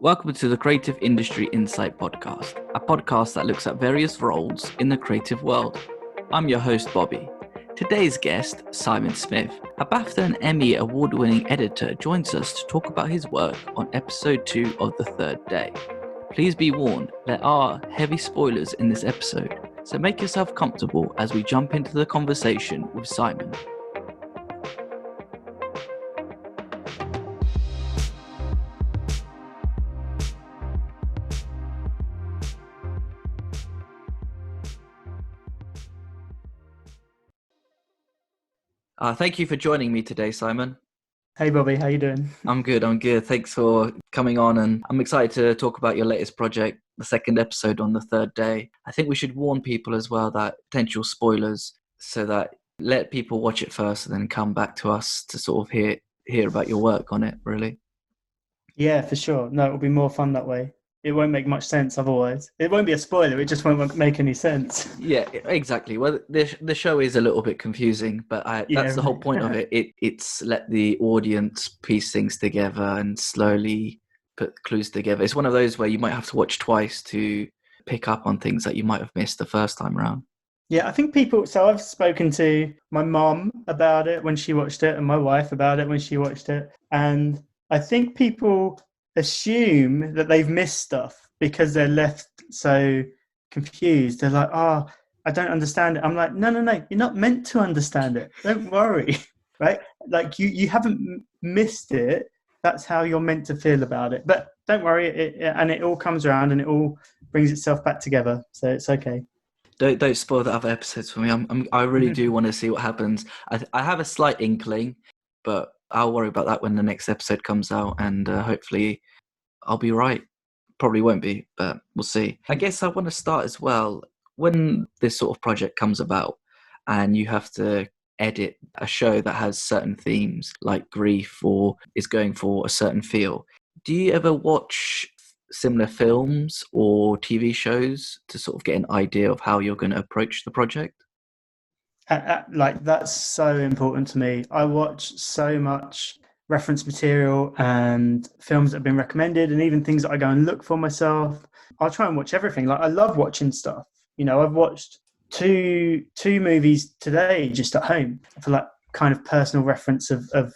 Welcome to the Creative Industry Insight podcast, a podcast that looks at various roles in the creative world. I'm your host, Bobby. Today's guest, Simon Smith, a BAFTA and Emmy award-winning editor, joins us to talk about his work on episode 2 of The Third Day. Please be warned, there are heavy spoilers in this episode, so make yourself comfortable as we jump into the conversation with Simon. Thank you for joining me today, Simon. Hey Bobby, how you doing? I'm good. Thanks for coming on, and I'm excited to talk about your latest project, the second episode on The Third Day. I think we should warn people as well that potential spoilers, so that let people watch it first and then come back to us to sort of hear about your work on it, really. Yeah, for sure. No, it'll be more fun that way. It won't make much sense otherwise. It won't be a spoiler, it just won't make any sense. Yeah, exactly. Well, the show is a little bit confusing, but that's the whole point of it. It's let the audience piece things together and slowly put clues together. It's one of those where you might have to watch twice to pick up on things that you might have missed the first time around. Yeah, I think so I've spoken to my mum about it when she watched it and my wife about it when she watched it. And I think people assume that they've missed stuff because they're left so confused. They're like, I don't understand it. I'm like, no, you're not meant to understand it. Don't worry, right? Like you haven't missed it. That's how you're meant to feel about it. But don't worry, it all comes around and it all brings itself back together. So it's okay. Don't spoil the other episodes for me. I really do want to see what happens. I have a slight inkling, but I'll worry about that when the next episode comes out, and hopefully I'll be right. Probably won't be, but we'll see. I guess I want to start as well. When this sort of project comes about and you have to edit a show that has certain themes like grief or is going for a certain feel, do you ever watch similar films or TV shows to sort of get an idea of how you're going to approach the project? Like, that's so important to me. I watch so much reference material and films that have been recommended, and even things that I go and look for myself. I'll try and watch everything. Like, I love watching stuff. You know, I've watched two movies today just at home for like kind of personal reference of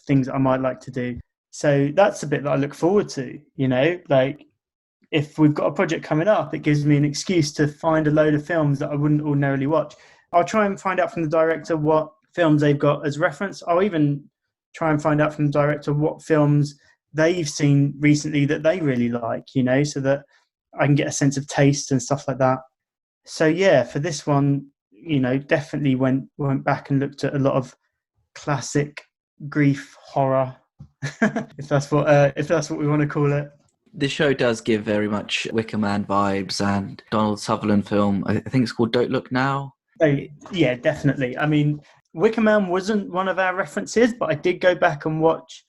things that I might like to do. So that's the bit that I look forward to, you know, like if we've got a project coming up, it gives me an excuse to find a load of films that I wouldn't ordinarily watch. I'll try and find out from the director what films they've got as reference. I'll even try and find out from the director what films they've seen recently that they really like, you know, so that I can get a sense of taste and stuff like that. So yeah, for this one, you know, definitely went back and looked at a lot of classic grief horror, if that's what we want to call it. The show does give very much Wicker Man vibes and Donald Sutherland film. I think it's called Don't Look Now. Oh, yeah, definitely. I mean, Wicker Man wasn't one of our references, but I did go back and watch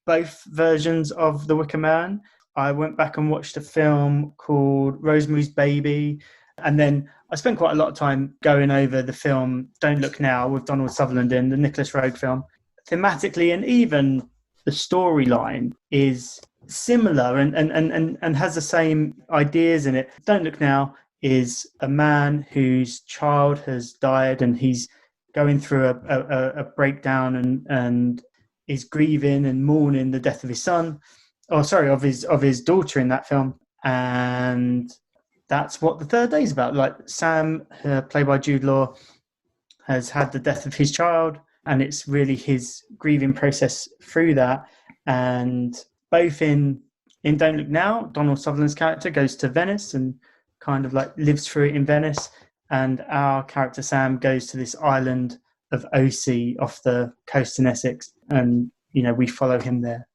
both versions of The Wicker Man. I went back and watched a film called Rosemary's Baby, and then I spent quite a lot of time going over the film Don't Look Now with Donald Sutherland in, the Nicholas Roeg film. Thematically and even the storyline is similar and has the same ideas in it. Don't Look Now is a man whose child has died and he's going through a breakdown and is grieving and mourning the death of his son, of his daughter in that film. And that's what The Third Day is about. Like, Sam, played by Jude Law, has had the death of his child, and it's really his grieving process through that. And both in Don't Look Now, Donald Sutherland's character goes to Venice and kind of like lives through it in Venice, and our character Sam goes to this island of Osea off the coast in Essex, and you know, we follow him there.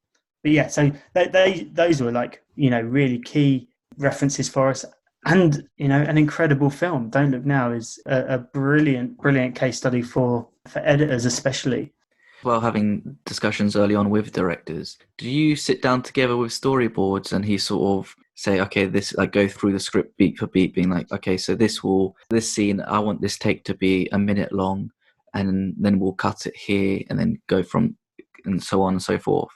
But yeah, so those were like, you know, really key references for us. And, you know, an incredible film. Don't Look Now is a brilliant case study for editors especially. Well, having discussions early on with directors, do you sit down together with storyboards and he sort of say, okay, this, like, go through the script beat for beat, being like, okay, so this scene, I want this take to be a minute long, and then we'll cut it here and then go from, and so on and so forth?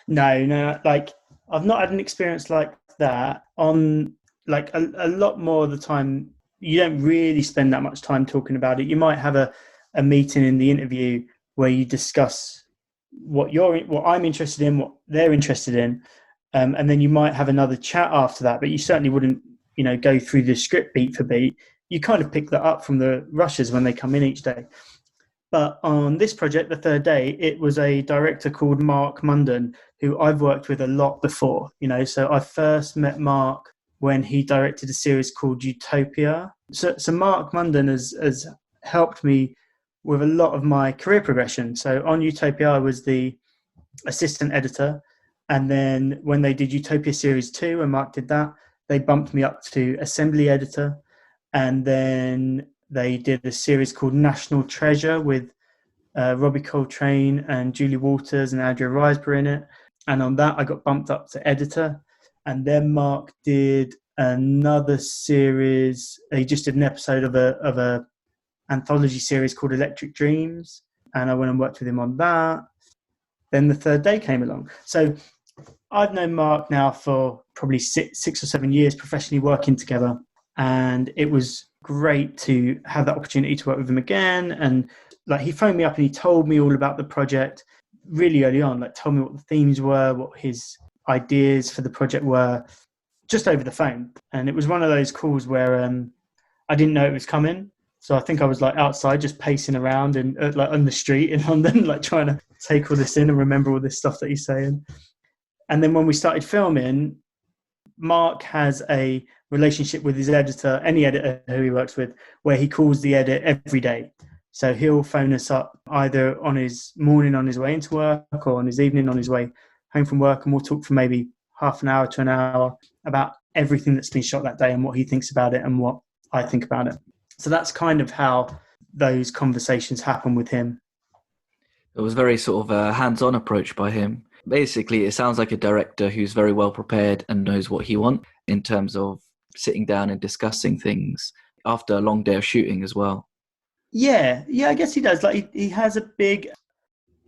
No, like, I've not had an experience like that. On like a lot more of the time, you don't really spend that much time talking about it. You might have a meeting in the interview where you discuss what I'm interested in, what they're interested in, and then you might have another chat after that. But you certainly wouldn't, go through the script beat for beat. You kind of pick that up from the rushes when they come in each day. But on this project, the third day, it was a director called Mark Munden, who I've worked with a lot before. So I first met Mark when he directed a series called Utopia. So Mark Munden has helped me with a lot of my career progression. So on Utopia, I was the assistant editor. And then when they did Utopia Series 2, and Mark did that, they bumped me up to assembly editor. And then they did a series called National Treasure with Robbie Coltrane and Julie Walters and Andrea Riseborough in it. And on that, I got bumped up to editor. And then Mark did another series. He just did an episode of a anthology series called Electric Dreams. And I went and worked with him on that. Then the third day came along. So I've known Mark now for probably 6 or 7 years professionally working together. And it was great to have that opportunity to work with him again. And like, he phoned me up and he told me all about the project really early on, like told me what the themes were, what his ideas for the project were, just over the phone. And it was one of those calls where I didn't know it was coming. So I think I was like outside just pacing around and like on the street in London, like trying to take all this in and remember all this stuff that he's saying. And then when we started filming, Mark has a relationship with his editor, any editor who he works with, where he calls the edit every day. So he'll phone us up either on his morning on his way into work or on his evening on his way home from work, and we'll talk for maybe half an hour to an hour about everything that's been shot that day and what he thinks about it and what I think about it. So that's kind of how those conversations happen with him. It was very sort of a hands-on approach by him. Basically, it sounds like a director who's very well prepared and knows what he wants in terms of sitting down and discussing things after a long day of shooting as well. Yeah, I guess he does. Like he has a big,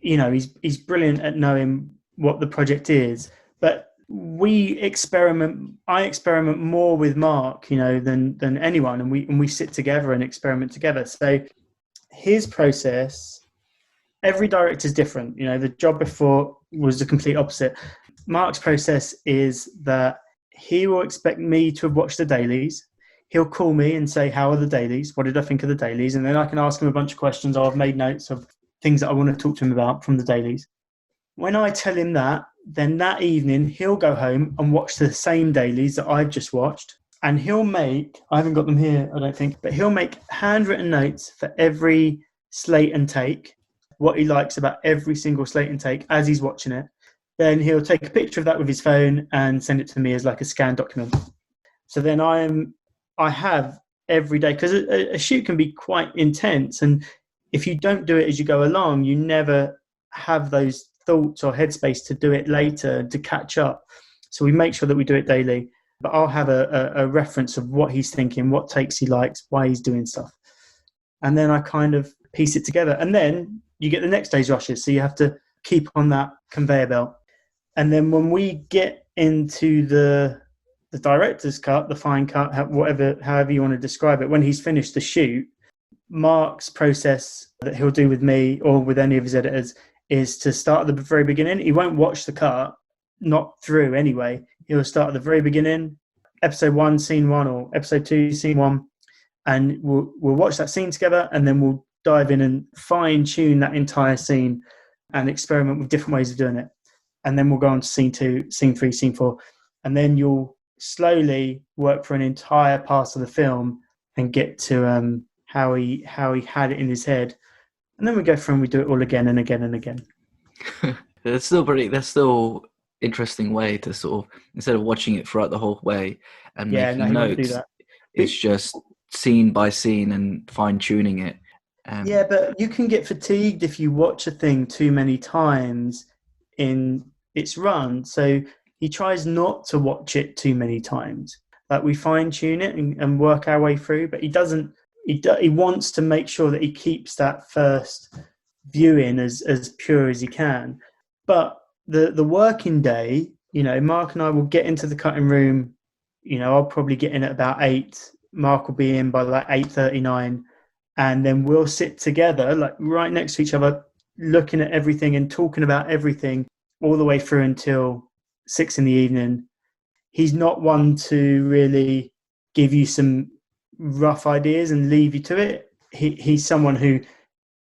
he's brilliant at knowing what the project is. But I experiment more with Mark, than anyone, and we sit together and experiment together. So his process, every director is different. The job before was the complete opposite. Mark's process is that he will expect me to have watched the dailies. He'll call me and say, how are the dailies? What did I think of the dailies? And then I can ask him a bunch of questions. I've made notes of things that I want to talk to him about from the dailies. When I tell him that, then that evening he'll go home and watch the same dailies that I've just watched. And he'll make, I haven't got them here, I don't think, but he'll make handwritten notes for every slate and take, what he likes about every single slate and take as he's watching it. Then he'll take a picture of that with his phone and send it to me as like a scanned document. So then I have every day, because a shoot can be quite intense. And if you don't do it as you go along, you never have those thoughts or headspace to do it later, to catch up. So we make sure that we do it daily. But I'll have a reference of what he's thinking, what takes he likes, why he's doing stuff. And then I kind of piece it together. And then you get the next day's rushes. So you have to keep on that conveyor belt. And then when we get into the director's cut, the fine cut, however you want to describe it, when he's finished the shoot, Mark's process that he'll do with me or with any of his editors is to start at the very beginning. He won't watch the cut, not through anyway. He'll start at the very beginning, episode 1, scene 1, or episode 2, scene 1, and we'll watch that scene together, and then we'll dive in and fine tune that entire scene and experiment with different ways of doing it. And then we'll go on to scene 2, scene 3, scene 4, and then you'll slowly work for an entire part of the film and get to how he had it in his head. And then we go through and we do it all again and again and again. That's still interesting way to sort of, instead of watching it throughout the whole way and making notes, it's just scene by scene and fine tuning it. Yeah, but you can get fatigued if you watch a thing too many times in its run. So he tries not to watch it too many times. Like, we fine tune it and work our way through, but he doesn't. He wants to make sure that he keeps that first viewing as pure as he can. But the working day, Mark and I will get into the cutting room. I'll probably get in at about 8. Mark will be in by like 8:39, and then we'll sit together, like right next to each other, looking at everything and talking about everything all the way through until 6 in the evening. He's not one to really give you some rough ideas and leave you to it. He's someone who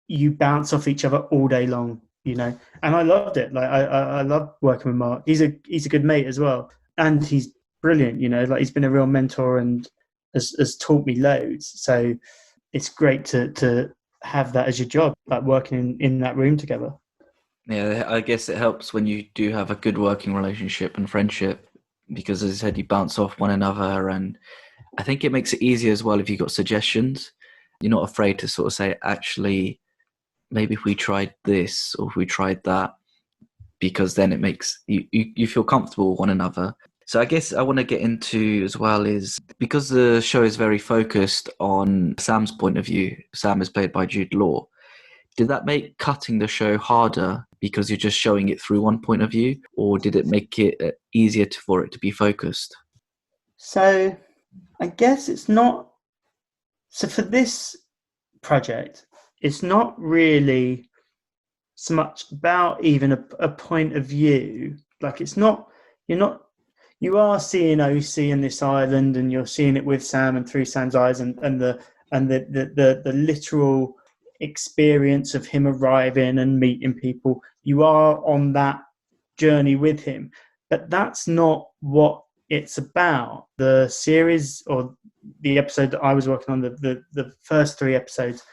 you bounce off each other all day long, and I loved it. Like I love working with Mark. He's a good mate as well, and he's brilliant. Like he's been a real mentor and has taught me loads. So it's great to have that as your job, like working in that room together. Yeah, I guess it helps when you do have a good working relationship and friendship, because as I said, you bounce off one another, and I think it makes it easier as well if you've got suggestions. You're not afraid to sort of say, actually, maybe if we tried this or if we tried that, because then it makes you feel comfortable with one another. So I guess I want to get into as well is, because the show is very focused on Sam's point of view. Sam is played by Jude Law. Did that make cutting the show harder because you're just showing it through one point of view, or did it make it easier for it to be focused? So I guess it's not. So for this project, it's not really so much about even a point of view. Like you are seeing OC in this island, and you're seeing it with Sam and through Sam's eyes, and the literal experience of him arriving and meeting people. You are on that journey with him, but that's not what it's about. The series, or the episode that I was working on, the first 3 episodes,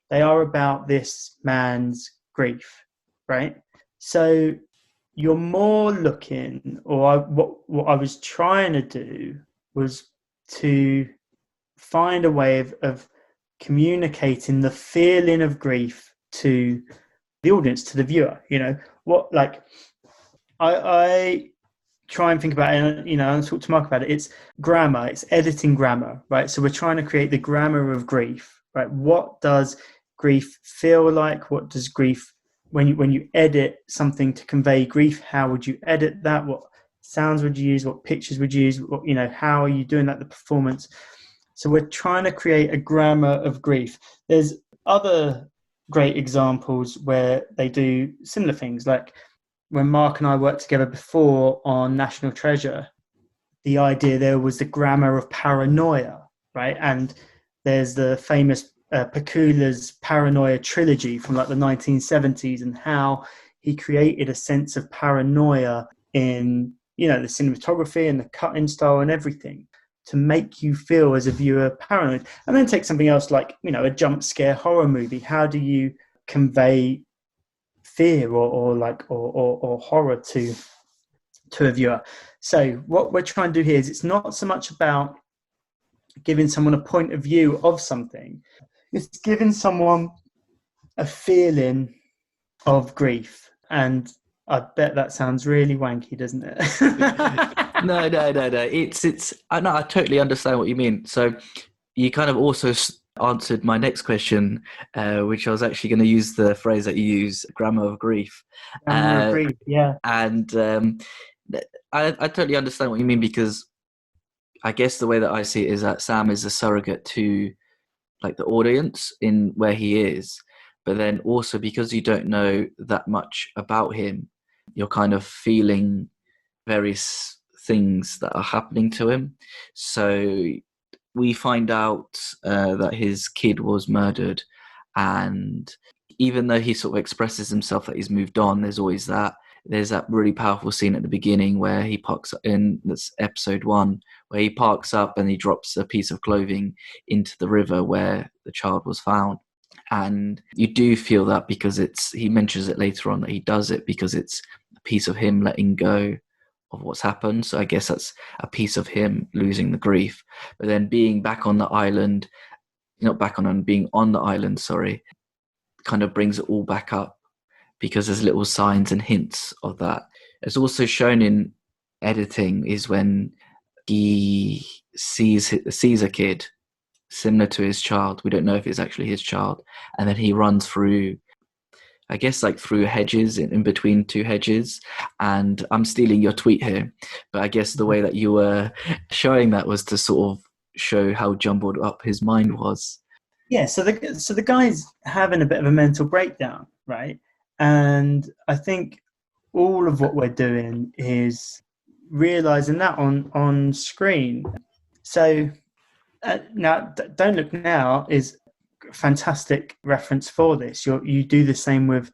they are about this man's grief, right? So you're more looking, or what I was trying to do was to find a way of communicating the feeling of grief to the audience, to the viewer. What, like, I try and think about it, and talk to Mark about it. It's grammar, it's editing grammar, right? So we're trying to create the grammar of grief, right? What does grief feel like? What does grief, when you edit something to convey grief, how would you edit that? What sounds would you use? What pictures would you use? What, how are you doing that, the performance? So we're trying to create a grammar of grief. There's other great examples where they do similar things, like when Mark and I worked together before on National Treasure, the idea there was the grammar of paranoia, right? And there's the famous Pakula's Paranoia trilogy from like the 1970s, and how he created a sense of paranoia in, the cinematography and the cutting style and everything, to make you feel as a viewer paranoid. And then take something else like, a jump scare horror movie. How do you convey fear or horror to a viewer? So what we're trying to do here is, it's not so much about giving someone a point of view of something, it's giving someone a feeling of grief. And I bet that sounds really wanky, doesn't it? No. I totally understand what you mean. So you kind of also answered my next question, which I was actually going to use the phrase that you use, grammar of grief. Grammar of grief, yeah. And I totally understand what you mean, because I guess the way that I see it is that Sam is a surrogate to like the audience in where he is, but then also because you don't know that much about him, you're kind of feeling various things that are happening to him. So we find out that his kid was murdered, and even though he sort of expresses himself that he's moved on, there's that really powerful scene at the beginning where he parks in, that's episode 1, where he parks up and he drops a piece of clothing into the river where the child was found. And you do feel that, because he mentions it later on that he does it because it's a piece of him letting go of what's happened. So I guess that's a piece of him losing the grief. But then being back on the island, being on the island, sorry, kind of brings it all back up, because there's little signs and hints of that. It's also shown in editing is when he sees a kid similar to his child. We don't know if it's actually his child. And then he runs through, I guess like through hedges, in between two hedges. And I'm stealing your tweet here, but I guess the way that you were showing that was to sort of show how jumbled up his mind was. Yeah, so the guy's having a bit of a mental breakdown, right? And I think all of what we're doing is realizing that on screen. So now, Don't Look Now is a fantastic reference for this. You do the same with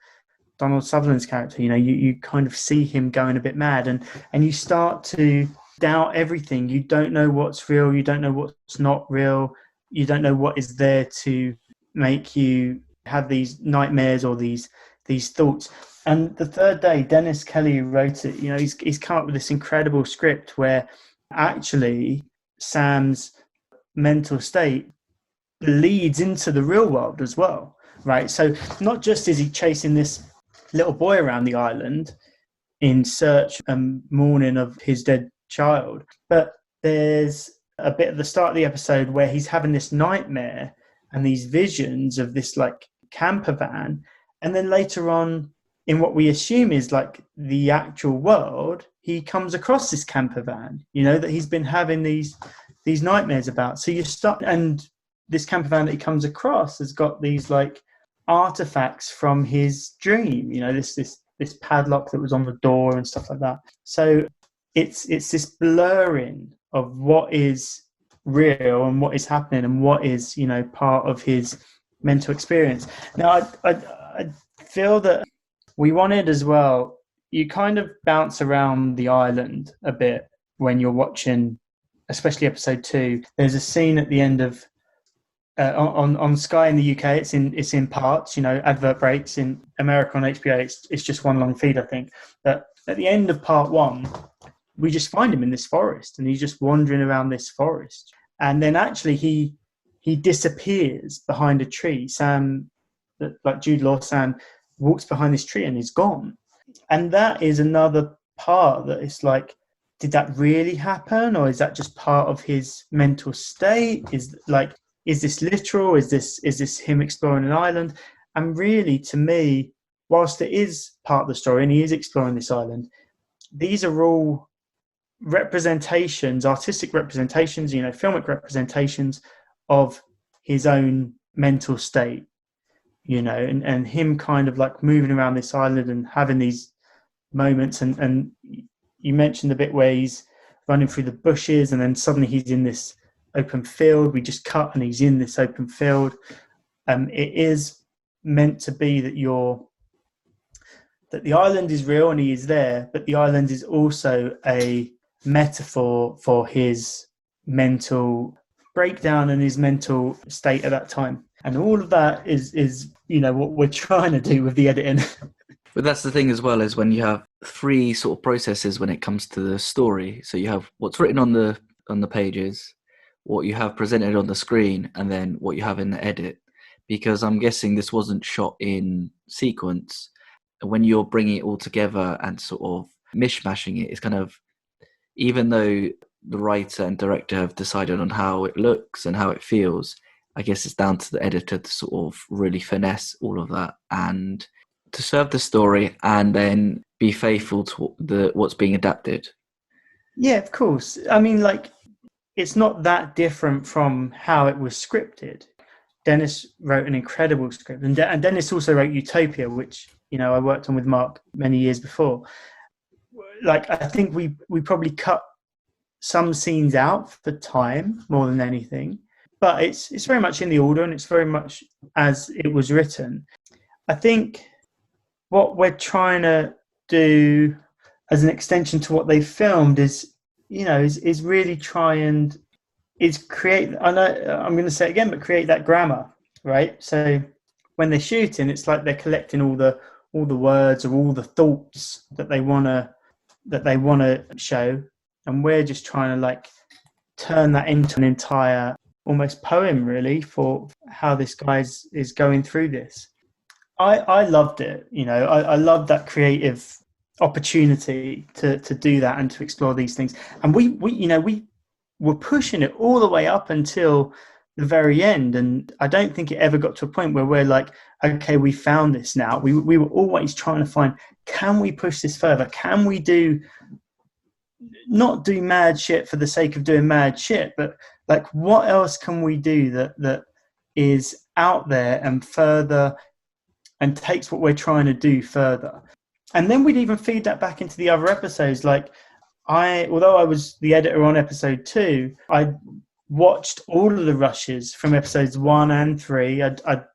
Donald Sutherland's character. You kind of see him going a bit mad, and you start to doubt everything. You don't know what's real. You don't know what's not real. You don't know what is there to make you have these nightmares or these thoughts. And the third day, Dennis Kelly, who wrote it, he's come up with this incredible script where actually Sam's mental state leads into the real world as well, right? So not just is he chasing this little boy around the island in search and mourning of his dead child, but there's a bit at the start of the episode where he's having this nightmare and these visions of this like camper van, and then later on in what we assume is like the actual world, he comes across this camper van, that he's been having these nightmares about. So you start, and this camper van that he comes across has got these like artifacts from his dream, this padlock that was on the door and stuff like that. So it's this blurring of what is real and what is happening and what is part of his mental experience. Now I feel that we wanted as well, you kind of bounce around the island a bit when you're watching, especially episode 2. There's a scene at the end of on Sky in the UK. It's in parts, advert breaks. In America on HBO, it's just one long feed, I think. But at the end of part 1, we just find him in this forest, and he's just wandering around this forest. And then actually he disappears behind a tree. Sam, like Jude Law, Sam walks behind this tree and he's gone. And that is another part that it's like, did that really happen, or is that just part of his mental state? Is this literal? Is this him exploring an island? And really, to me, whilst it is part of the story and he is exploring this island, these are all representations, artistic representations, filmic representations of his own mental state, and him kind of like moving around this island and having these moments. And you mentioned the bit where he's running through the bushes and then suddenly he's in this open field. We just cut and he's in this open field. It is meant to be that the island is real and he is there, but the island is also a metaphor for his mental breakdown and his mental state at that time. And all of that is what we're trying to do with the editing. But that's the thing as well, is when you have 3 sort of processes when it comes to the story. So you have what's written on the pages, what you have presented on the screen, and then what you have in the edit. Because I'm guessing this wasn't shot in sequence. When you're bringing it all together and sort of mishmashing it, it's kind of, even though the writer and director have decided on how it looks and how it feels, I guess it's down to the editor to sort of really finesse all of that and to serve the story and then be faithful to what's being adapted. Yeah, of course. I mean, like, it's not that different from how it was scripted. Dennis wrote an incredible script, and Dennis also wrote Utopia, which I worked on with Mark many years before. Like, I think we probably cut some scenes out for time more than anything, but it's very much in the order and it's very much as it was written. I think what we're trying to do as an extension to what they filmed is really try and create, I know I'm going to say it again, but create that grammar, right? So when they're shooting, it's like they're collecting all the words or all the thoughts that they want to show, and we're just trying to like turn that into an entire almost poem, really, for how this guy is going through this. I loved it. I loved that creative opportunity to do that and to explore these things. And we were pushing it all the way up until the very end. And I don't think it ever got to a point where we're like, okay, we found this now. We were always trying to find, can we push this further? Can we not do mad shit for the sake of doing mad shit, but like, what else can we do that is out there and further and takes what we're trying to do further? And then we'd even feed that back into the other episodes. Like, although I was the editor on episode 2, I watched all of the rushes from episodes 1 and 3. I'd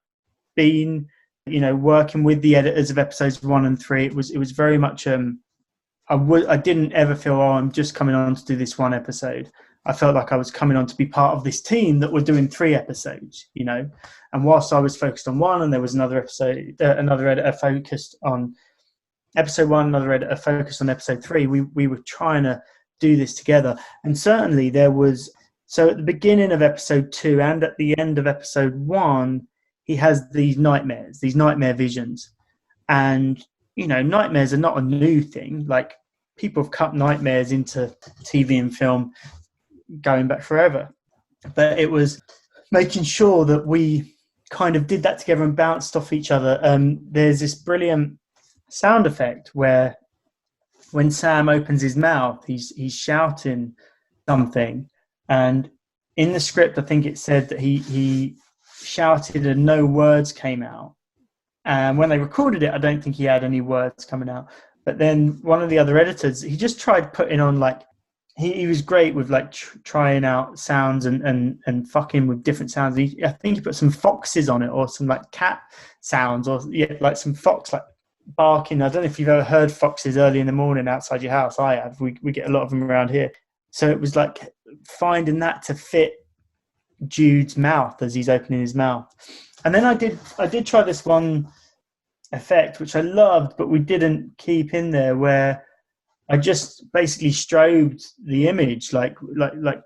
been, working with the editors of episodes 1 and 3. It was very much I didn't ever feel, I'm just coming on to do this one episode. I felt like I was coming on to be part of this team that were doing 3 episodes, And whilst I was focused on 1, and there was another editor focused on episode 1, another editor focused on episode 3, we were trying to do this together. And certainly there was, so at the beginning of episode 2 and at the end of episode 1, he has these nightmares, these nightmare visions. And, nightmares are not a new thing. Like, people have cut nightmares into TV and film going back forever. But it was making sure that we kind of did that together and bounced off each other. There's this brilliant sound effect where when Sam opens his mouth, he's shouting something. And in the script, I think it said that he shouted and no words came out. And when they recorded it, I don't think he had any words coming out. But then one of the other editors, he just tried putting on like, he was great with like trying out sounds and fucking with different sounds. I think he put some foxes on it, or some like cat sounds, or like some fox like barking. I don't know if you've ever heard foxes early in the morning outside your house. I have. We get a lot of them around here. So it was like finding that to fit Jude's mouth as he's opening his mouth. And then I did try this one effect which I loved, but we didn't keep in there, where I just basically strobed the image, like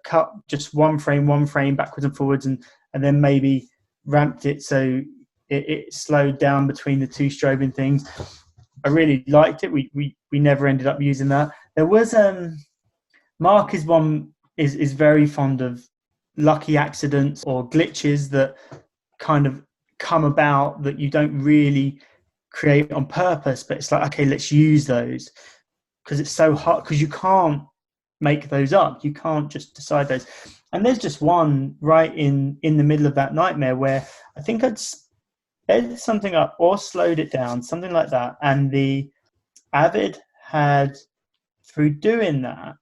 cut just one frame backwards and forwards, and then maybe ramped it so it slowed down between the two strobing things. I really liked it. We never ended up using that. There was Mark is very fond of lucky accidents or glitches that kind of come about that you don't really create on purpose, but it's like, okay, let's use those, because it's so hard, because you can't make those up. You can't just decide those. And there's just one right in the middle of that nightmare where I think I'd sped something up or slowed it down, something like that. And the Avid had, through doing that,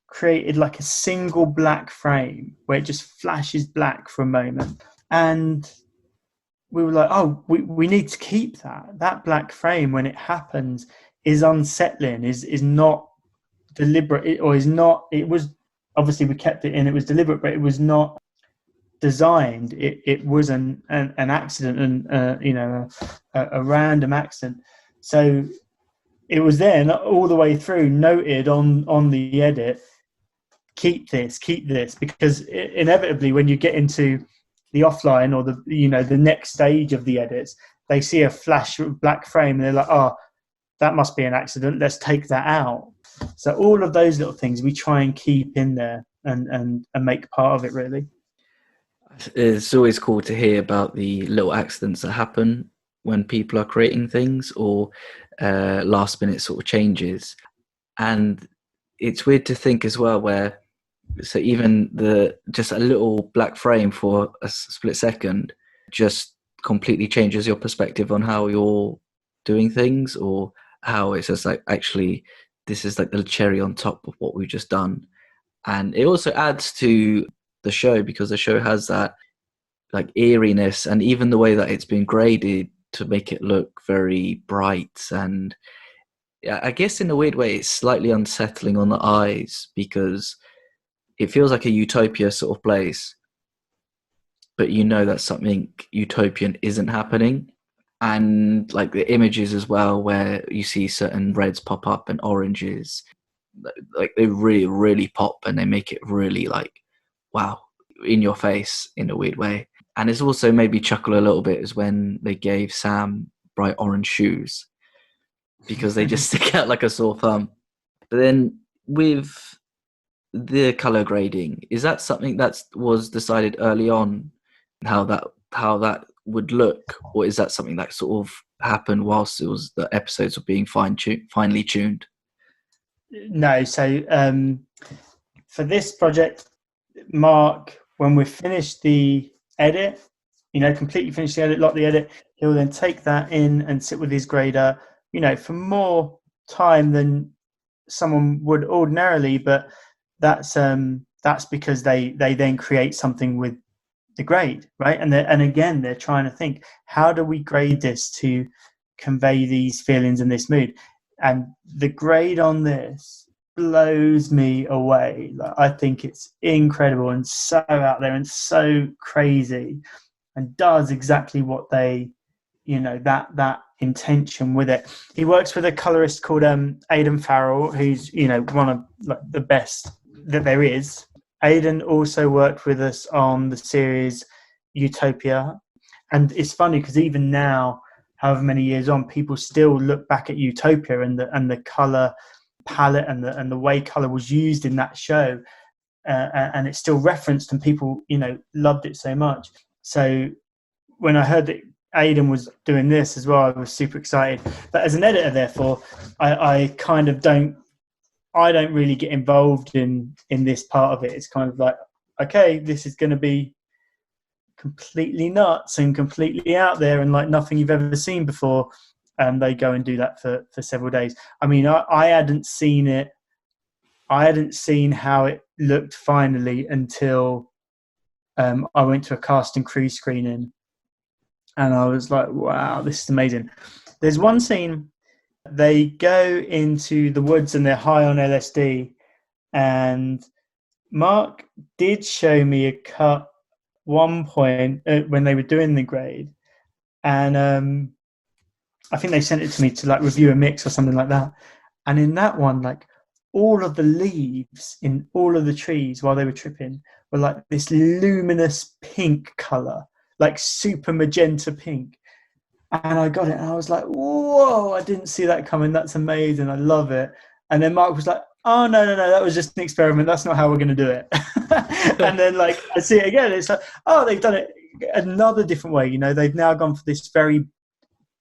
created like a single black frame where it just flashes black for a moment. And we were like, oh, we need to keep that black frame when it happens is unsettling, is not deliberate, or is not, it was, obviously we kept it in, it was deliberate, but it was not designed. It was an accident, and a random accident. So it was then all the way through noted on the edit, keep this, because inevitably when you get into the offline or the next stage of the edits, they see a flash black frame and they're like, oh, that must be an accident, let's take that out. So all of those little things we try and keep in there and make part of it, really. It's always cool to hear about the little accidents that happen when people are creating things, or last minute sort of changes. And it's weird to think as well where, so even just a little black frame for a split second just completely changes your perspective on how you're doing things, or how it's just like, actually, this is like the cherry on top of what we've just done. And it also adds to the show, because the show has that like eeriness, and even the way that it's been graded to make it look very bright. And I guess in a weird way, it's slightly unsettling on the eyes, because it feels like a utopia sort of place, but you know that something utopian isn't happening. And like the images as well, where you see certain reds pop up and oranges, like they really, really pop, and they make it really like, wow, in your face in a weird way. And it's also made me chuckle a little bit is when they gave Sam bright orange shoes, because they just stick out like a sore thumb. But then with the color grading, is that something that was decided early on how that would look, or is that something that sort of happened whilst it was the episodes were being finely tuned? No, so for this project, Mark, when we finish the edit, completely finish the edit, lock the edit, he'll then take that in and sit with his grader, for more time than someone would ordinarily, but that's because they then create something with the grade, right? And again, they're trying to think, how do we grade this to convey these feelings and this mood? And the grade on this blows me away. Like, I think it's incredible and so out there and so crazy, and does exactly what they, that intention with it. He works with a colorist called Aidan Farrell, who's one of the best that there is. Aidan also worked with us on the series Utopia, and it's funny because even now, however many years on, people still look back at Utopia and the color palette and the way color was used in that show, and it's still referenced, and people loved it so much. So when I heard that Aidan was doing this as well, I was super excited. But as an editor, therefore, I kind of don't really get involved in this part of it. It's kind of like, okay, this is going to be completely nuts and completely out there and like nothing you've ever seen before. And they go and do that for several days. I mean, I hadn't seen it. I hadn't seen how it looked finally until I went to a cast and crew screening. And I was like, wow, this is amazing. There's one scene, they go into the woods and they're high on LSD. And Mark did show me a cut one point when they were doing the grade. And I think they sent it to me to like review a mix or something like that. And in that one, like all of the leaves in all of the trees while they were tripping were like this luminous pink color, like super magenta pink. And I got it and I was like, whoa, I didn't see that coming. That's amazing. I love it. And then Mark was like, oh, no, that was just an experiment. That's not how we're going to do it. And then like I see it again. It's like, oh, they've done it another different way. They've now gone for this very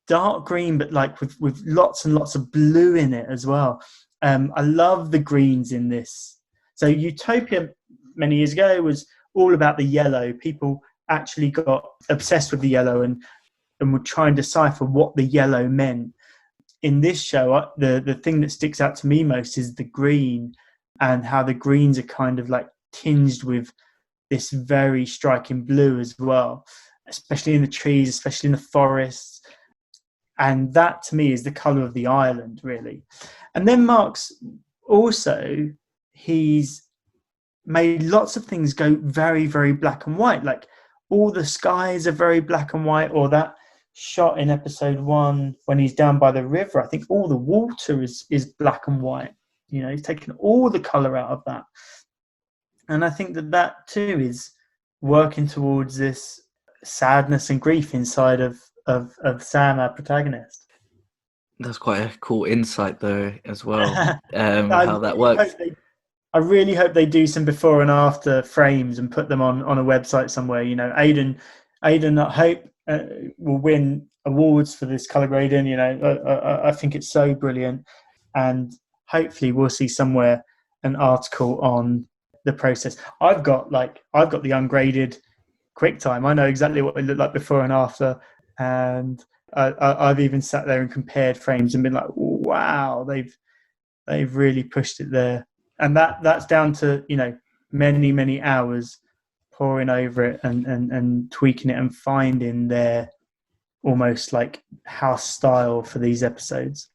dark green, but like with lots and lots of blue in it as well. I love the greens in this. So Utopia many years ago was all about the yellow. People actually got obsessed with the yellow and would try and decipher what the yellow meant. In this show, the thing that sticks out to me most is the green, and how the greens are kind of like tinged with this very striking blue as well, especially in the trees, especially in the forests. And that to me is the colour of the island, really. And then Mark's also, he's made lots of things go very, very black and white. Like all the skies are very black and white, or that shot in episode 1 when he's down by the river, I think all the water is black and white. He's taken all the colour out of that. And I think that too is working towards this sadness and grief inside of Sam, our protagonist. That's quite a cool insight though as well, how that works. I really hope they do some before and after frames and put them on a website somewhere. Aidan, I hope will win awards for this color grading. I think it's so brilliant, and hopefully we'll see somewhere an article on the process. I've got the ungraded QuickTime. I know exactly what they look like before and after, and I've even sat there and compared frames and been like, wow, they've really pushed it there. And that's down to many hours poring over it and tweaking it and finding their almost like house style for these episodes.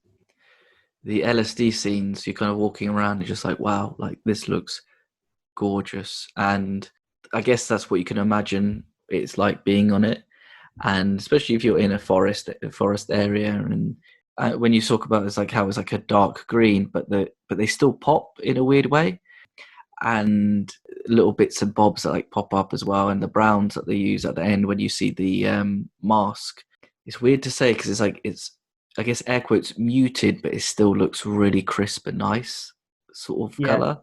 The LSD scenes, you're kind of walking around and just like, wow, like this looks gorgeous. And I guess that's what you can imagine it's like being on it. And especially if you're in a forest area, and when you talk about it's like how it's like a dark green, but they still pop in a weird way, and little bits and bobs that like pop up as well, and the browns that they use at the end when you see the mask. It's weird to say because it's I guess air quotes muted, but it still looks really crisp and nice sort of color.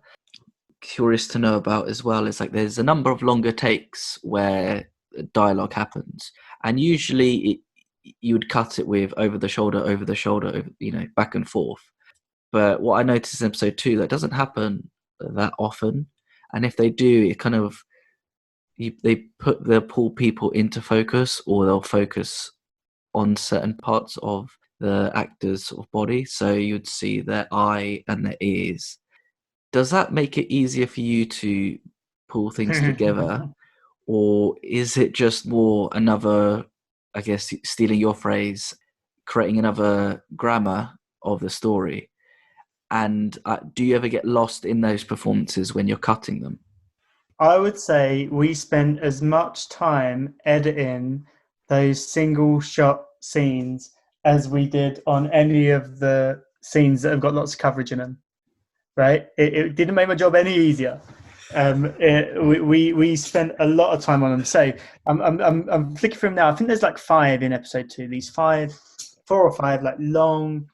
Curious to know about as well is like there's a number of longer takes where dialogue happens, and usually you would cut it with over the shoulder, back and forth. But what I noticed in episode 2, that doesn't happen that often, and if they do, it kind of they'll pull people into focus, or they'll focus on certain parts of the actor's sort of body. So you'd see their eye and their ears. Does that make it easier for you to pull things together, or is it just more another, I guess, stealing your phrase, creating another grammar of the story? And do you ever get lost in those performances when you're cutting them? I would say we spent as much time editing those single shot scenes as we did on any of the scenes that have got lots of coverage in them. Right? It didn't make my job any easier. We spent a lot of time on them. So I'm flicking through them now. I think there's like 5 in episode 2. These 4 or 5 like long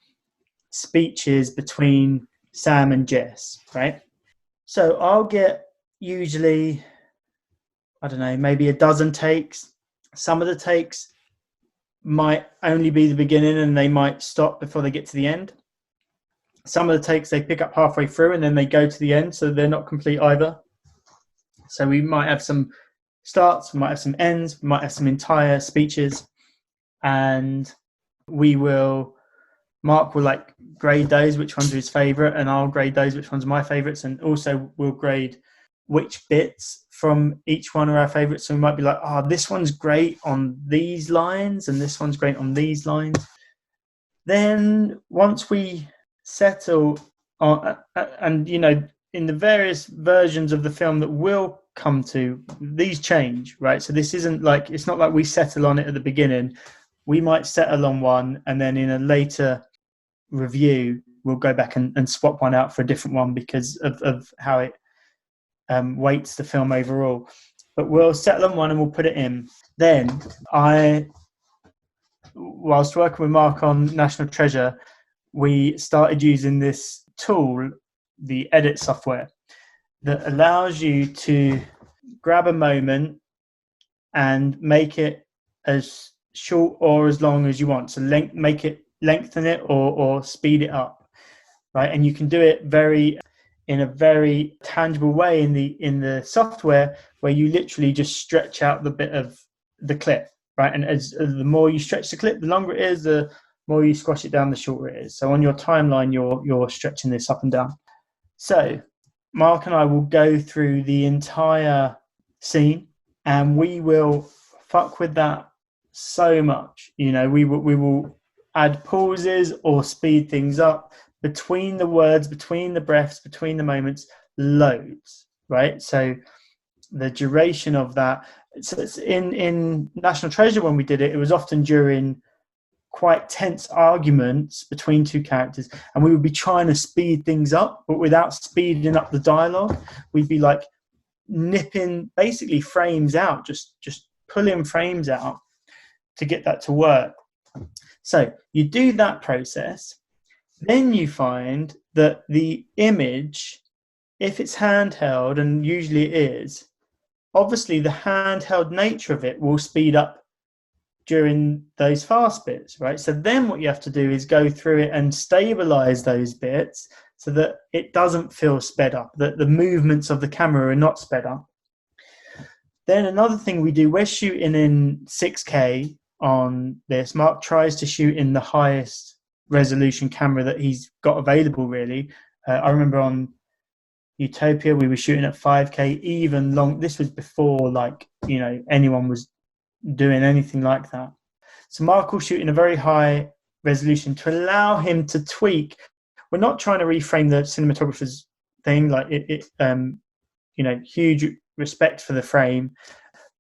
speeches between Sam and Jess. Right? So I'll get usually, I don't know, maybe a dozen takes. Some of the takes might only be the beginning and they might stop before they get to the end. Some of the takes they pick up halfway through and then they go to the end, so they're not complete either. So we might have some starts, we might have some ends, we might have some entire speeches, and Mark will like grade those, which ones are his favourite, and I'll grade those, which ones are my favourites, and also we'll grade which bits from each one are our favourites. So we might be like, this one's great on these lines, and this one's great on these lines. Then once we settle on, and in the various versions of the film that we'll come to, these change, right? So this isn't like, it's not like we settle on it at the beginning. We might settle on one, and then in a later review we'll go back and swap one out for a different one because of how it weights the film overall. But we'll settle on one and we'll put it in. Then whilst working with Mark on National Treasure, we started using this tool, the edit software, that allows you to grab a moment and make it as short or as long as you want. So lengthen it or speed it up, right? And you can do it in a very tangible way in the software, where you literally just stretch out the bit of the clip, right? And as the more you stretch the clip, the longer it is, the more you squash it down, the shorter it is. So on your timeline, you're stretching this up and down. So Mark and I will go through the entire scene, and we will fuck with that so much. We will add pauses or speed things up between the words, between the breaths, between the moments, loads, right? So the duration of that. So it's in National Treasure, when we did it, it was often during quite tense arguments between two characters, and we would be trying to speed things up, but without speeding up the dialogue. We'd be like nipping basically frames out, just pulling frames out to get that to work. So you do that process, then you find that the image, if it's handheld, and usually it is, obviously the handheld nature of it will speed up during those fast bits, right? So then what you have to do is go through it and stabilize those bits so that it doesn't feel sped up, that the movements of the camera are not sped up. Then another thing we do, we're shooting in 6K on this. Mark tries to shoot in the highest resolution camera that he's got available, really. I remember on Utopia we were shooting at 5K, even long. This was before anyone was doing anything like that. So Mark will shoot in a very high resolution to allow him to tweak. We're not trying to reframe the cinematographer's thing, like huge respect for the frame,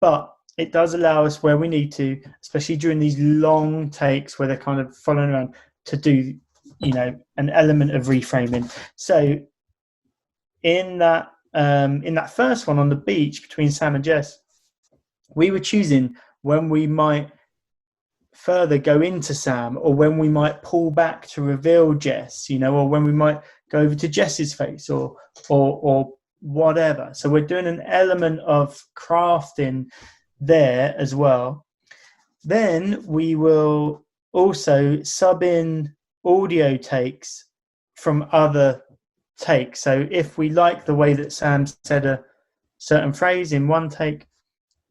but it does allow us, where we need to, especially during these long takes where they're kind of following around, to do an element of reframing. So in that first one on the beach between Sam and Jess, we were choosing when we might further go into Sam, or when we might pull back to reveal Jess, or when we might go over to Jess's face, or whatever. So we're doing an element of crafting there as well. Then we will also sub in audio takes from other takes. So if we like the way that Sam said a certain phrase in one take,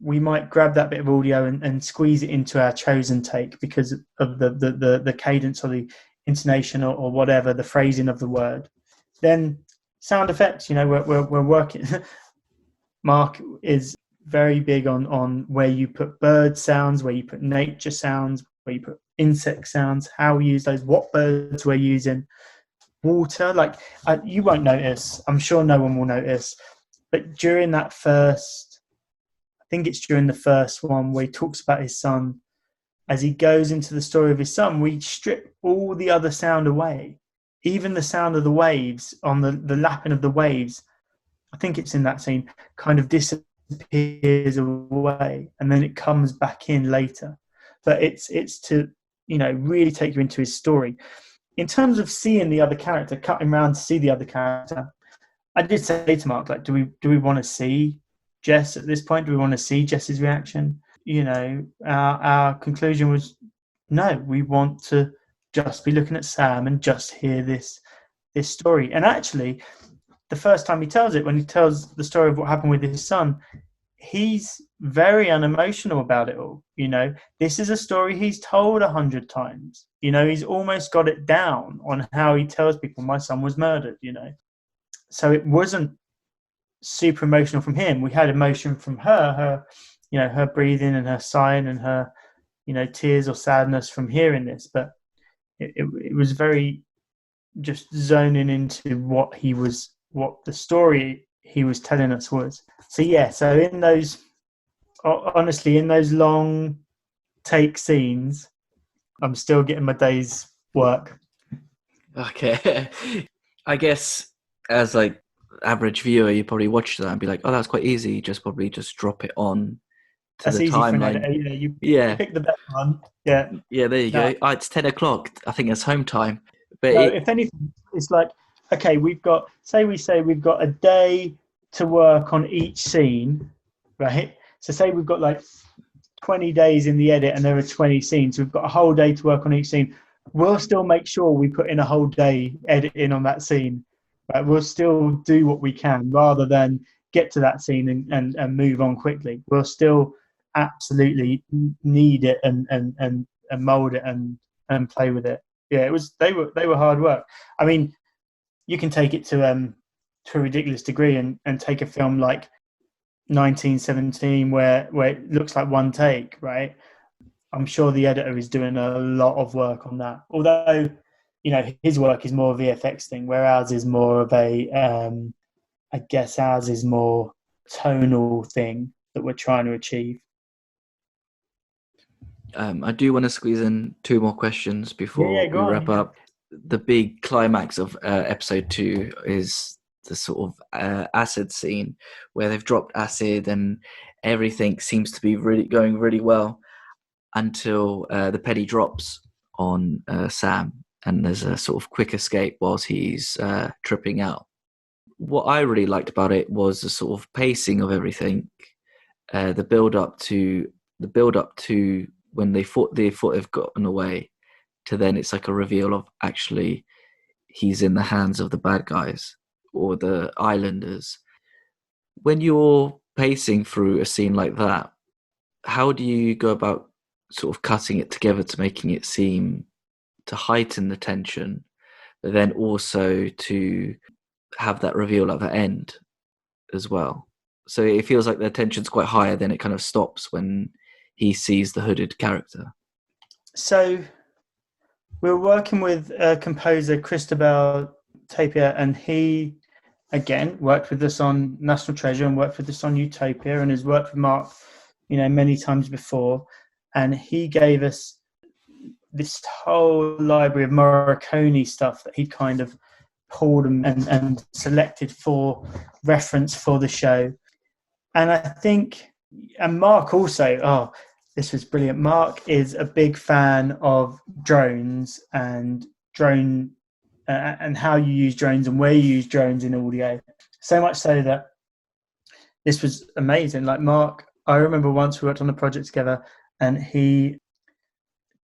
we might grab that bit of audio and squeeze it into our chosen take because of the cadence or the intonation or whatever, the phrasing of the word. Then sound effects, we're working. Mark is very big on where you put bird sounds, where you put nature sounds, where you put insect sounds, how we use those, what birds we're using, water. Like you won't notice, I'm sure no one will notice, but during that first, I think it's during the first one where he talks about his son, as he goes into the story of his son, we strip all the other sound away, even the sound of the waves on the lapping of the waves. I think it's in that scene, kind of disappears away, and then it comes back in later. But it's to really take you into his story. In terms of seeing the other character, cutting around to see the other character, I did say to Mark, like, do we want to see Jess at this point? Do we want to see Jess's reaction? Our conclusion was no. We want to just be looking at Sam and just hear this story. And actually, the first time he tells it, when he tells the story of what happened with his son, he's very unemotional about it all. This is a story he's told 100 times. He's almost got it down on how he tells people my son was murdered. So it wasn't super emotional from him. We had emotion from her breathing and her sighing and her tears or sadness from hearing this, but it was very just zoning into what the story he was telling us was. So in those long take scenes, I'm still getting my day's work. Okay. I guess as like average viewer, you probably watch that and be like, oh, that's quite easy. Just drop it on to that's the easy timeline. For an editor. You pick the best one. Yeah, there you go. Oh, it's 10 o'clock. I think it's home time. But if anything, it's like, okay, we've got a day to work on each scene, right? So say we've got like 20 days in the edit and there are 20 scenes. We've got a whole day to work on each scene. We'll still make sure we put in a whole day editing on that scene. Right? We'll still do what we can rather than get to that scene and move on quickly. We'll still absolutely need it and mold it and play with it. Yeah, they were hard work. I mean, you can take it to a ridiculous degree and take a film like 1917 where it looks like one take, right? I'm sure the editor is doing a lot of work on that. Although, his work is more a VFX thing, where ours is more of a, I guess ours is more tonal thing that we're trying to achieve. I do want to squeeze in 2 more questions before we wrap up. The big climax of episode 2 is the sort of acid scene where they've dropped acid and everything seems to be really going really well until the penny drops on Sam and there's a sort of quick escape whilst he's tripping out. What I really liked about it was the sort of pacing of everything, the build up to when they thought they've gotten away to then it's like a reveal of actually he's in the hands of the bad guys or the islanders. When you're pacing through a scene like that, how do you go about sort of cutting it together to making it seem to heighten the tension, but then also to have that reveal at the end as well? So it feels like the tension's quite high, then it kind of stops when he sees the hooded character. So we're working with composer Cristobal Tapia, and he, again, worked with us on National Treasure and worked with us on Utopia and has worked with Mark, many times before. And he gave us this whole library of Morricone stuff that he kind of pulled and selected for reference for the show. And I think, and Mark also, this was brilliant. Mark is a big fan of drones and and how you use drones and where you use drones in audio. So much so that this was amazing. Like Mark I remember once we worked on a project together, and he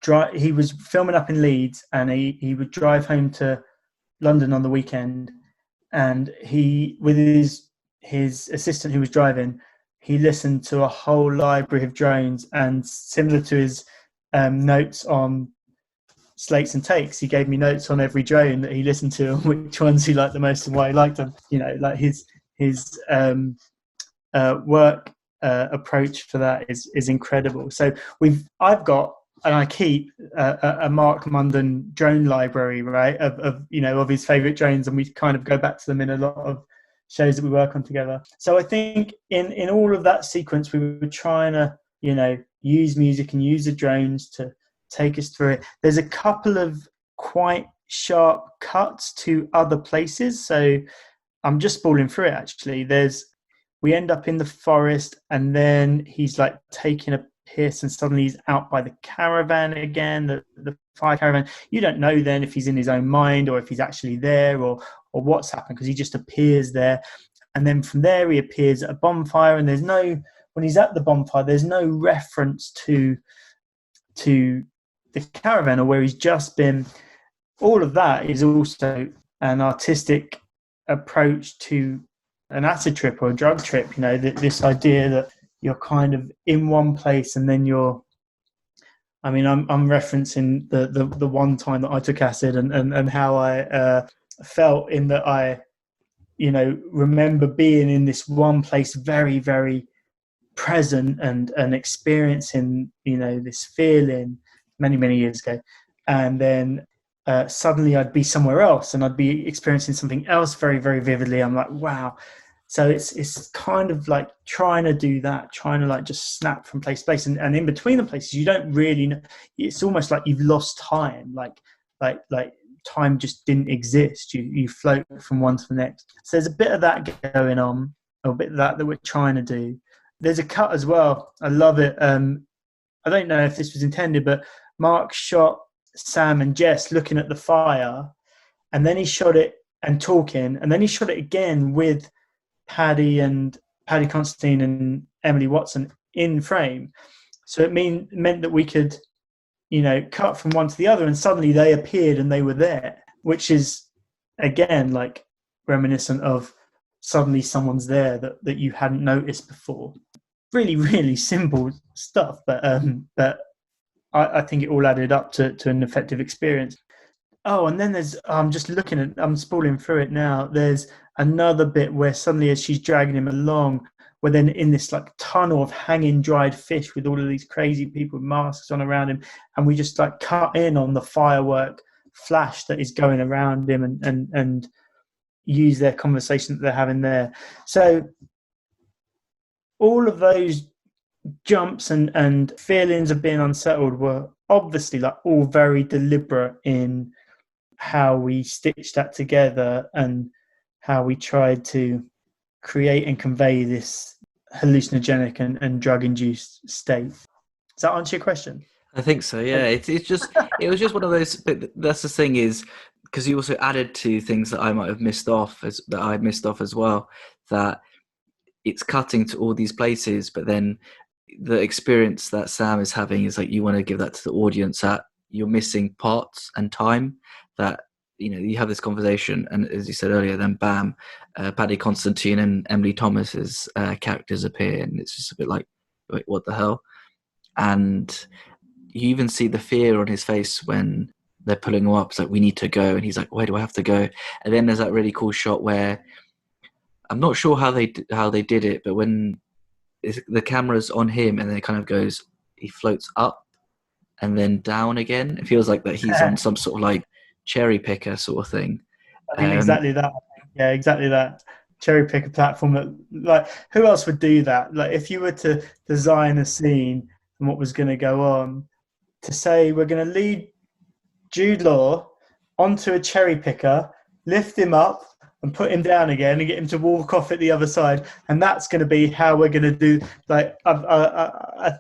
was filming up in Leeds, and he would drive home to London on the weekend, and he, with his assistant who was driving, he listened to a whole library of drones, and similar to his notes on slates and takes, he gave me notes on every drone that he listened to and which ones he liked the most and why he liked them. You know, like his work approach for that is incredible. So I've got, and I keep a Mark Munden drone library, right, of his favorite drones, and we kind of go back to them in a lot of shows that we work on together. So I think in all of that sequence, we were trying to, you know, use music and use the drones to take us through it. There's a couple of quite sharp cuts to other places, so I'm just spooling through it actually. We end up in the forest, and then he's like taking a piss, and suddenly he's out by the caravan again, the fire caravan. You don't know then if he's in his own mind or if he's actually there, or what's happened, because he just appears there. And then from there he appears at a bonfire, and when he's at the bonfire, there's no reference to the caravan or where he's just been. All of that is also an artistic approach to an acid trip or a drug trip, you know, this idea that you're kind of in one place, and then I'm referencing the one time that I took acid and how I felt in that I, you know, remember being in this one place very, very present and experiencing, you know, this feeling many, many years ago. And then suddenly I'd be somewhere else and I'd be experiencing something else very, very vividly. I'm like, wow. So it's kind of like trying to do that, trying to like just snap from place to place. And in between the places, you don't really know. It's almost like you've lost time, like time just didn't exist. You float from one to the next. So there's a bit of that going on, or a bit of that we're trying to do. There's a cut as well. I love it. I don't know if this was intended, but Mark shot Sam and Jess looking at the fire, and then he shot it and talking, and then he shot it again with Paddy Constantine and Emily Watson in frame. So it meant that we could, you know, cut from one to the other, and suddenly they appeared and they were there, which is again like reminiscent of suddenly someone's there that you hadn't noticed before. Really, really simple stuff, but I think it all added up to an effective experience. Oh, and then I'm spooling through it now. There's another bit where suddenly, as she's dragging him along, we're then in this like tunnel of hanging dried fish with all of these crazy people with masks on around him, and we just like cut in on the firework flash that is going around him and use their conversation that they're having there. So all of those jumps and feelings of being unsettled were obviously like all very deliberate in how we stitched that together and how we tried to create and convey this hallucinogenic and drug-induced state. Does that answer your question? I think so, yeah. It was just one of those, but that's the thing is, because you also added to things that I might have missed off as well, that it's cutting to all these places, but then the experience that Sam is having is like, you want to give that to the audience, that you're missing parts and time, that, you know, you have this conversation, and as you said earlier, then bam, Paddy Constantine and Emily Thomas's characters appear, and it's just a bit like, wait, what the hell? And you even see the fear on his face when they're pulling him up. It's like, we need to go, and he's like, where do I have to go? And then there's that really cool shot where I'm not sure how they did it, but when the camera's on him and then it kind of goes, he floats up and then down again. It feels like that he's on some sort of like cherry picker sort of thing. I think exactly that. Yeah, exactly that. Cherry picker platform. That, like, who else would do that? Like, if you were to design a scene and what was going to go on, to say we're going to lead Jude Law onto a cherry picker, lift him up and put him down again and get him to walk off at the other side, and that's going to be how we're going to do. Like, I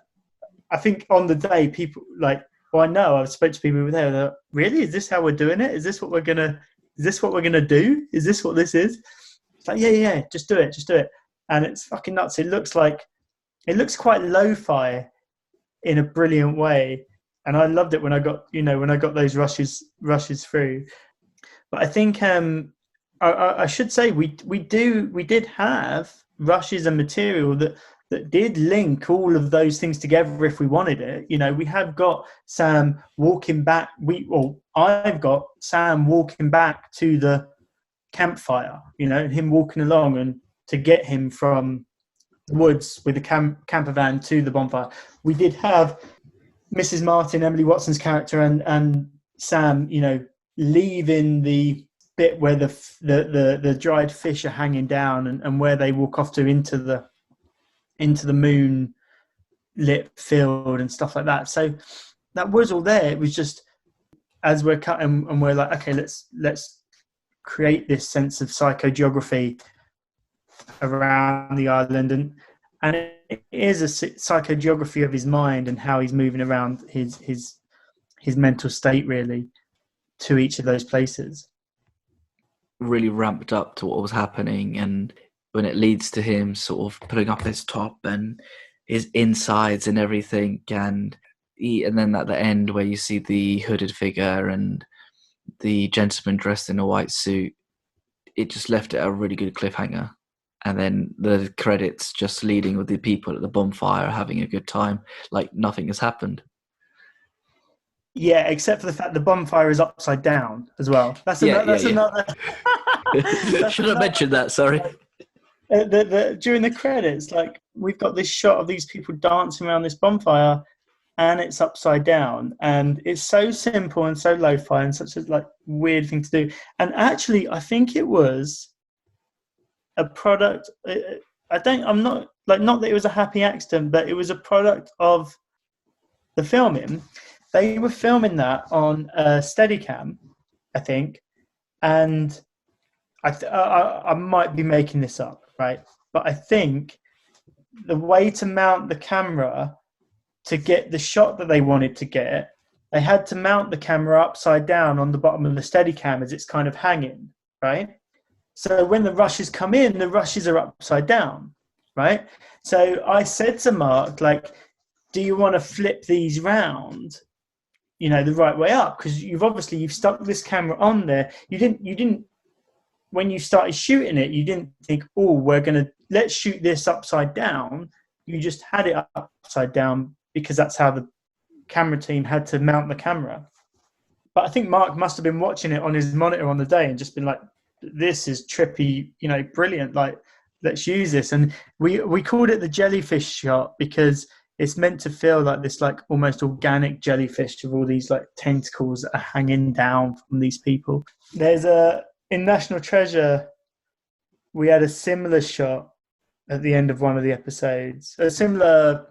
think on the day, people like, well, I know I've spoken to people over there. Like, really, is this how we're doing it? Is this what we're gonna do? Is this what this is? It's like, yeah, just do it, and it's fucking nuts. It looks like it looks quite lo-fi in a brilliant way, and I loved it when I got those rushes through. But I think I should say we did have rushes and material that did link all of those things together if we wanted it. We have got Sam walking back. I've got Sam walking back to the campfire. Him walking along and to get him from the woods with the camper van to the bonfire. We did have Mrs. Martin, Emily Watson's character, and Sam, leaving the bit where the dried fish are hanging down and where they walk off to into the moon lit field and stuff like that. So that was all there. It was just as we're cutting and we're like, okay, let's create this sense of psychogeography around the island, and it is a psychogeography of his mind and how he's moving around his mental state really to each of those places. Really ramped up to what was happening, and when it leads to him sort of putting up his top and his insides and everything, and then at the end where you see the hooded figure and the gentleman dressed in a white suit, it just left it a really good cliffhanger. And then the credits just leading with the people at the bonfire having a good time, like nothing has happened. Yeah, except for the fact the bonfire is upside down as well. That's another. Should have mentioned that. Sorry. During the credits, like we've got this shot of these people dancing around this bonfire, and it's upside down, and it's so simple and so lo-fi and such a weird thing to do. And actually, I think it was a product. Not that it was a happy accident, but it was a product of the filming. They were filming that on a Steadicam, I think, and I might be making this up, right? But I think the way to mount the camera to get the shot that they wanted to get, they had to mount the camera upside down on the bottom of the Steadicam as it's kind of hanging, right? So when the rushes come in, the rushes are upside down, right? So I said to Mark, do you want to flip these round, the right way up? Because you've stuck this camera on there. You didn't, when you started shooting it, you didn't think, let's shoot this upside down. You just had it upside down because that's how the camera team had to mount the camera. But I think Mark must have been watching it on his monitor on the day and just been like, this is trippy, brilliant. Let's use this. And we called it the jellyfish shot because it's meant to feel like this, almost organic jellyfish with all these tentacles that are hanging down from these people. In National Treasure, we had a similar shot at the end of one of the episodes. Similar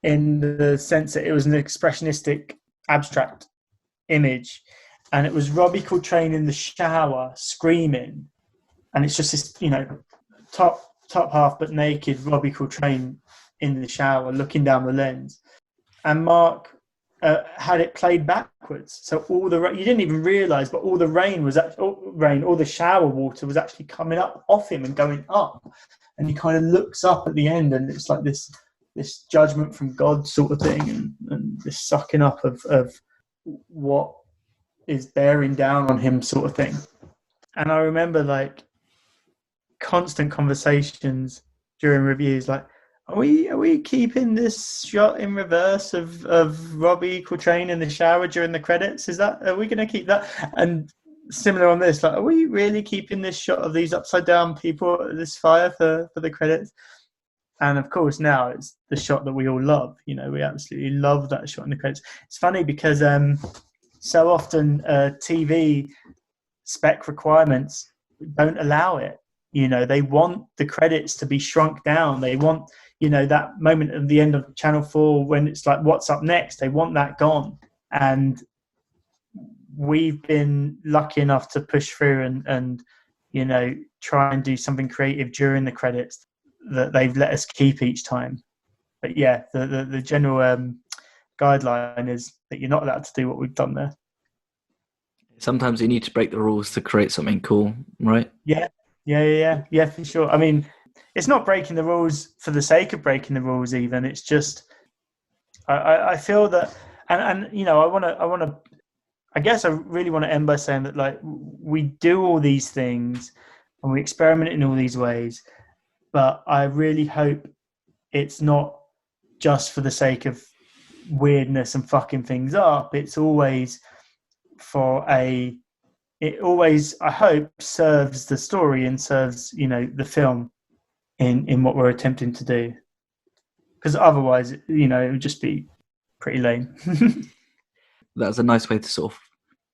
in the sense that it was an expressionistic, abstract image, and it was Robbie Coltrane in the shower screaming, and it's just this, top half but naked Robbie Coltrane in the shower looking down the lens, and Mark had it played backwards, so all you didn't even realise, but all the all the shower water was actually coming up off him and going up, and he kind of looks up at the end, and it's like this judgment from God sort of thing, and this sucking up of what is bearing down on him sort of thing. And I remember constant conversations during reviews, are we keeping this shot in reverse of Robbie Coltrane in the shower during the credits? Are we going to keep that? And similar on this, are we really keeping this shot of these upside down people at this fire for the credits? And of course now it's the shot that we all love. We absolutely love that shot in the credits. It's funny because so often TV spec requirements don't allow it. They want the credits to be shrunk down. They want, that moment at the end of Channel 4 when it's like, what's up next? They want that gone. And we've been lucky enough to push through and try and do something creative during the credits that they've let us keep each time. But yeah, the general guideline is that you're not allowed to do what we've done there. Sometimes you need to break the rules to create something cool, right? Yeah, for sure. I mean, it's not breaking the rules for the sake of breaking the rules. Even it's just I feel that, and you know, I guess I really want to end by saying that, like, we do all these things and we experiment in all these ways, but I really hope it's not just for the sake of weirdness and fucking things up. It's always it always, I hope, serves the story and serves, you know, the film in what we're attempting to do. Because otherwise, you know, it would just be pretty lame. That's a nice way to sort of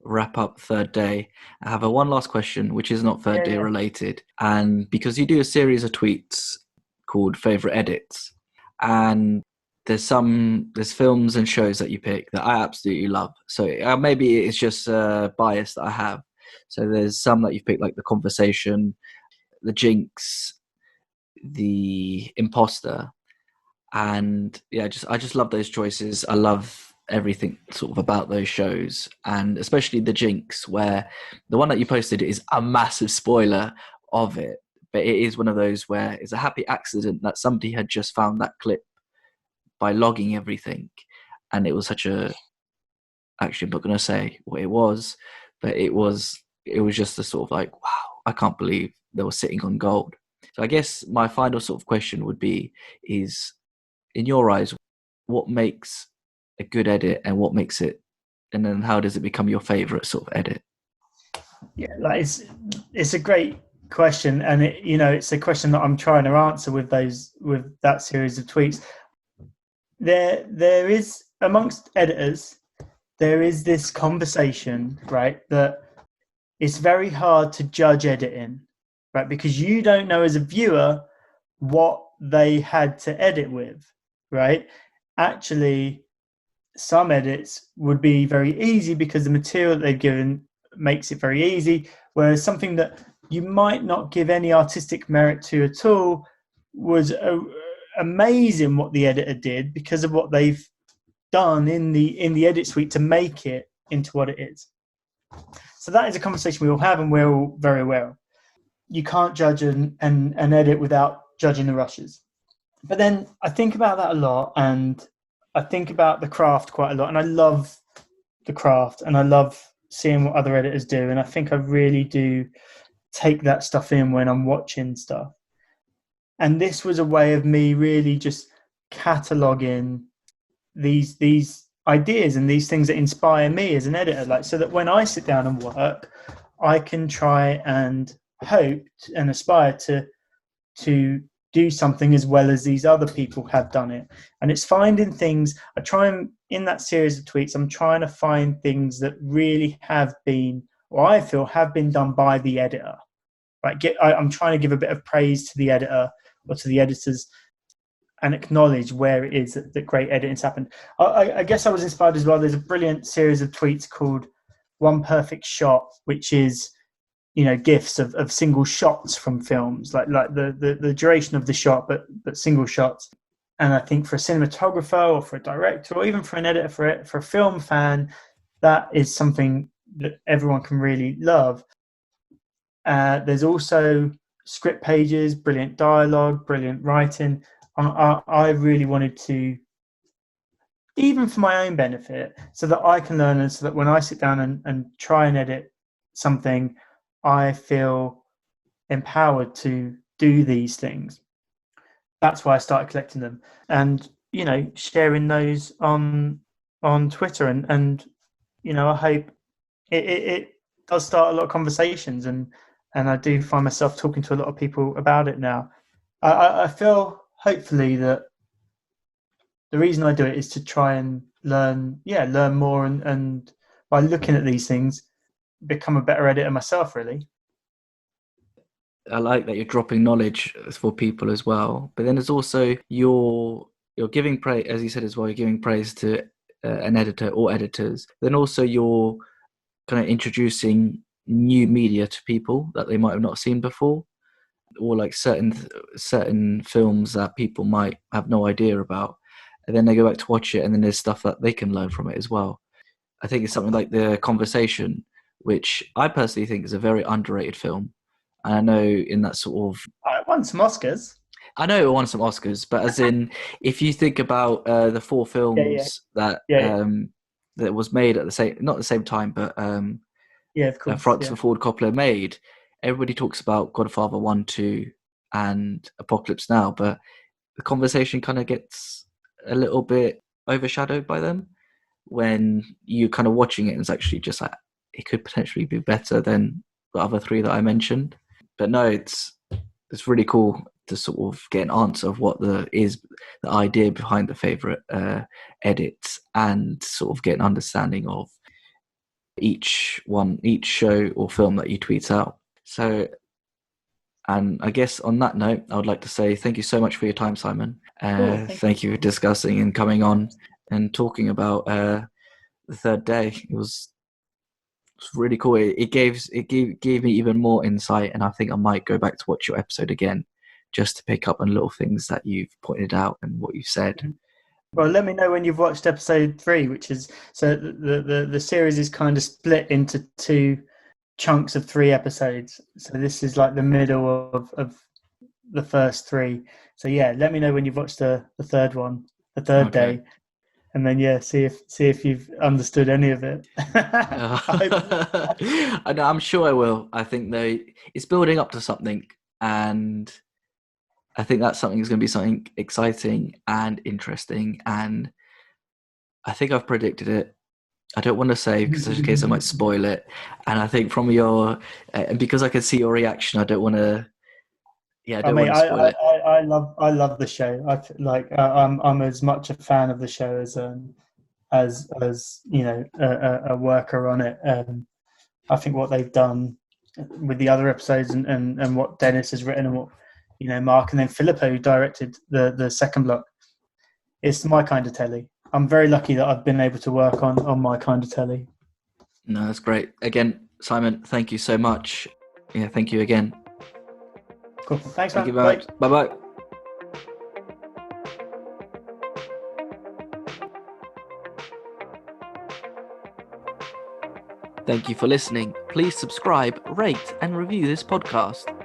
wrap up third day. I have one last question, which is not third day related. And because you do a series of tweets called Favorite Edits, and there's films and shows that you pick that I absolutely love. So maybe it's just a bias that I have. So there's some that you've picked, like The Conversation, The Jinx, The Imposter. And yeah, I just love those choices. I love everything sort of about those shows, and especially The Jinx, where the one that you posted is a massive spoiler of it, but it is one of those where it's a happy accident that somebody had just found that clip by logging everything, and it was actually, I'm not going to say what it was, but it was just a sort of like, wow, I can't believe they were sitting on gold. So I guess my final sort of question would be, is, in your eyes, what makes a good edit, and what makes it, and then how does it become your favorite sort of edit? Yeah, like it's a great question, and it's a question that I'm trying to answer with that series of tweets. There is, amongst editors, there is this conversation, right, that it's very hard to judge editing, right, because you don't know as a viewer what they had to edit with, right? Actually, some edits would be very easy because the material that they've given makes it very easy, whereas something that you might not give any artistic merit to at all was amazing what the editor did because of what they've done in the edit suite to make it into what it is. So that is a conversation we all have, and we're all very aware of. You can't judge an edit without judging the rushes. But then I think about that a lot, and I think about the craft quite a lot, and I love the craft, and I love seeing what other editors do, and I think I really do take that stuff in when I'm watching stuff. And this was a way of me really just cataloging these ideas and these things that inspire me as an editor, like, so that when I sit down and work, I can try and hope and aspire to do something as well as these other people have done it. And it's finding things. I try and, in that series of tweets, I'm trying to find things that really have been, or I feel have been done by the editor. Right? I'm trying to give a bit of praise to the editor or to the editors and acknowledge where it is that great editing's happened. I guess I was inspired as well. There's a brilliant series of tweets called One Perfect Shot, which is, GIFs of single shots from films, like the duration of the shot, but single shots. And I think for a cinematographer or for a director or even for an editor, for a film fan, that is something that everyone can really love. There's also script pages, brilliant dialogue, brilliant writing. I really wanted to, even for my own benefit, so that I can learn, and so that when I sit down and try and edit something, I feel empowered to do these things. That's why I started collecting them and, sharing those on Twitter. And I hope it does start a lot of conversations, and I do find myself talking to a lot of people about it now. I feel, hopefully, that the reason I do it is to try and learn more, and by looking at these things, become a better editor myself, really. I like that you're dropping knowledge for people as well. But then there's also you're giving praise, as you said as well, you're giving praise to an editor or editors. Then also you're kind of introducing new media to people that they might have not seen before, or like certain films that people might have no idea about. And then they go back to watch it, and then there's stuff that they can learn from it as well. I think it's something like The Conversation, which I personally think is a very underrated film. And I know in that sort of... won some Oscars. I know it won some Oscars, but as in, if you think about the 4 Yeah, films that yeah, that was made at the same, not the same time, but yeah. Of course. Francis Ford Coppola made, everybody talks about Godfather 1, 2, and Apocalypse Now, but the conversation kind of gets a little bit overshadowed by them when you're kind of watching it, and it's actually just like, it could potentially be better than the other 3 that I mentioned. But no, it's really cool to sort of get an answer of what the idea behind the favorite edits, and sort of get an understanding of each show or film that you tweet out. So, and I guess on that note, I would like to say thank you so much for your time, Simon. Cool, Thank you for discussing and coming on and talking about the third day. It was really cool. It gave me even more insight, and I think I might go back to watch your episode again, just to pick up on little things that you've pointed out and what you said. Well, let me know when you've watched episode 3, which is, so the series is kind of split into 2 chunks of 3 episodes. So this is like the middle of the first 3. So yeah, let me know when you've watched the third one, the third day, and then see if you've understood any of it. I'm sure I will. I think though it's building up to something, and I think that something is going to be something exciting and interesting, and I think I've predicted it. I don't want to say, because in case I might spoil it. And I think from your, and because I can see your reaction, I don't want to. Yeah, I don't want to spoil it. I love the show. I'm as much a fan of the show as you know, a worker on it. I think what they've done with the other episodes, and what Dennis has written, and what, you know, Mark, and then Filippo, who directed the second block, it's my kind of telly. I'm very lucky that I've been able to work on my kind of telly. No, that's great. Again, Simon, thank you so much. Yeah, thank you again. Cool. Thanks, Thank man. you very much. Bye-bye. Thank you for listening. Please subscribe, rate, and review this podcast.